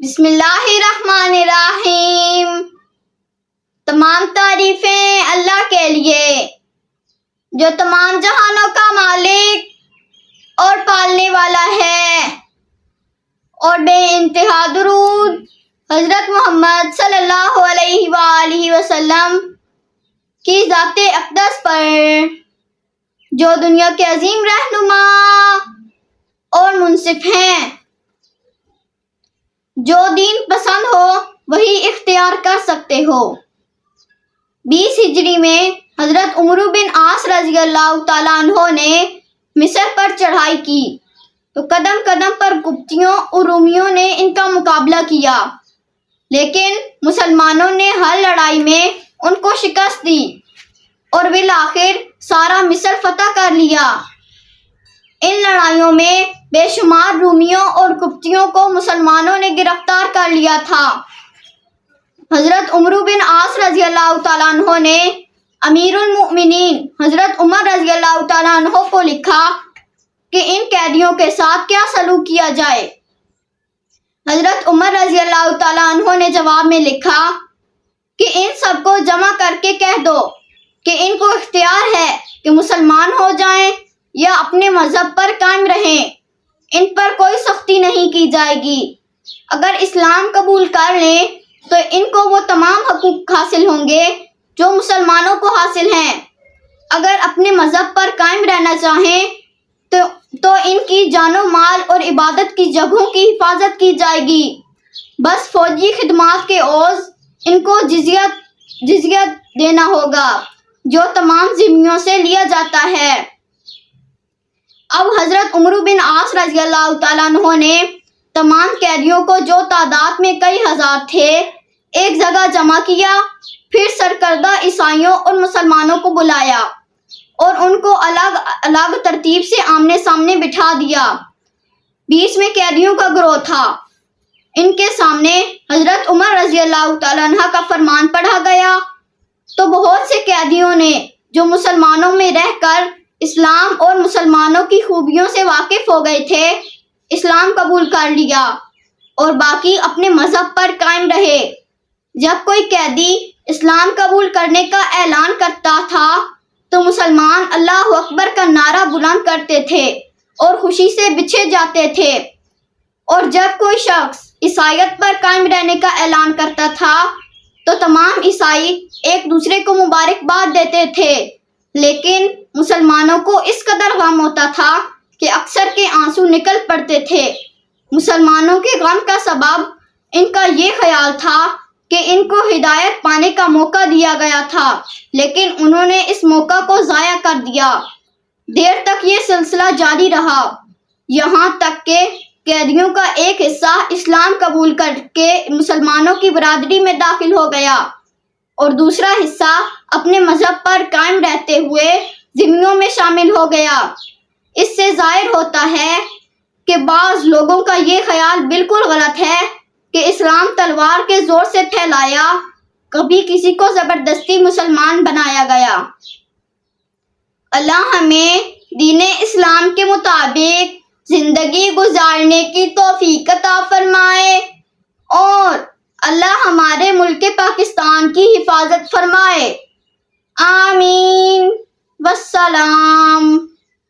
بسم اللہ الرحمن الرحیم۔ تمام تعریفیں اللہ کے لیے جو تمام جہانوں کا مالک اور پالنے والا ہے، اور بے انتہا درود حضرت محمد صلی اللہ علیہ وآلہ وسلم کی ذات اقدس پر، جو دنیا کے عظیم رہنما اور منصف ہیں۔ جو دین پسند ہو وہی اختیار کر سکتے ہو۔ 20 ہجری میں حضرت عمرو بن عاص رضی اللہ تعالیٰ عنہ نے مصر پر چڑھائی کی تو قدم قدم پر قبطیوں اور رومیوں نے ان کا مقابلہ کیا، لیکن مسلمانوں نے ہر لڑائی میں ان کو شکست دی اور بالآخر سارا مصر فتح کر لیا۔ ان لڑائیوں میں بے شمار رومیوں اور قبطیوں کو مسلمانوں نے گرفتار کر لیا تھا۔ حضرت عمرو بن عاص رضی اللہ تعالیٰ عنہ نے امیر المؤمنین حضرت عمر رضی اللہ تعالیٰ عنہ کو لکھا کہ ان قیدیوں کے ساتھ کیا سلوک کیا جائے۔ حضرت عمر رضی اللہ تعالیٰ عنہ نے جواب میں لکھا کہ ان سب کو جمع کر کے کہہ دو کہ ان کو اختیار ہے کہ مسلمان ہو جائیں یا اپنے مذہب پر قائم رہیں، ان پر کوئی سختی نہیں کی جائے گی۔ اگر اسلام قبول کر لیں تو ان کو وہ تمام حقوق حاصل ہوں گے جو مسلمانوں کو حاصل ہیں۔ اگر اپنے مذہب پر قائم رہنا چاہیں تو ان کی جان و مال اور عبادت کی جگہوں کی حفاظت کی جائے گی۔ بس فوجی خدمات کے عوض ان کو جزیہ دینا ہوگا جو تمام ذمیوں سے لیا جاتا ہے۔ اب حضرت عمرو بن عاص رضی اللہ تعالیٰ عنہ نے تمام قیدیوں کو، جو تعداد میں کئی ہزار تھے، ایک جگہ جمع کیا، پھر سرکردہ عیسائیوں اور مسلمانوں کو بلایا اور ان کو الگ الگ ترتیب سے آمنے سامنے بٹھا دیا۔ بیچ میں قیدیوں کا گروہ تھا۔ ان کے سامنے حضرت عمر رضی اللہ تعالیٰ عنہ کا فرمان پڑھا گیا تو بہت سے قیدیوں نے، جو مسلمانوں میں رہ کر اسلام اور مسلمانوں کی خوبیوں سے واقف ہو گئے تھے، اسلام قبول کر لیا اور باقی اپنے مذہب پر قائم رہے۔ جب کوئی قیدی اسلام قبول کرنے کا اعلان کرتا تھا تو مسلمان اللہ اکبر کا نعرہ بلند کرتے تھے اور خوشی سے بچھے جاتے تھے، اور جب کوئی شخص عیسائیت پر قائم رہنے کا اعلان کرتا تھا تو تمام عیسائی ایک دوسرے کو مبارکباد دیتے تھے، لیکن مسلمانوں کو اس قدر غم ہوتا تھا کہ اکثر کے آنسو نکل پڑتے تھے۔ مسلمانوں کے غم کا سبب ان کا یہ خیال تھا کہ ان کو ہدایت پانے کا موقع دیا گیا تھا، لیکن انہوں نے اس موقع کو ضائع کر دیا۔ دیر تک یہ سلسلہ جاری رہا، یہاں تک کہ قیدیوں کا ایک حصہ اسلام قبول کر کے مسلمانوں کی برادری میں داخل ہو گیا اور دوسرا حصہ اپنے مذہب پر قائم رہتے ہوئے ذمیوں میں شامل ہو گیا۔ اس سے ظاہر ہوتا ہے کہ بعض لوگوں کا یہ خیال بالکل غلط ہے کہ اسلام تلوار کے زور سے پھیلایا، کبھی کسی کو زبردستی مسلمان بنایا گیا۔ اللہ ہمیں دین اسلام کے مطابق زندگی گزارنے کی توفیق عطا فرمائے اور اللہ ہمارے ملک پاکستان کی حفاظت فرمائے۔ آمین۔ والسلام۔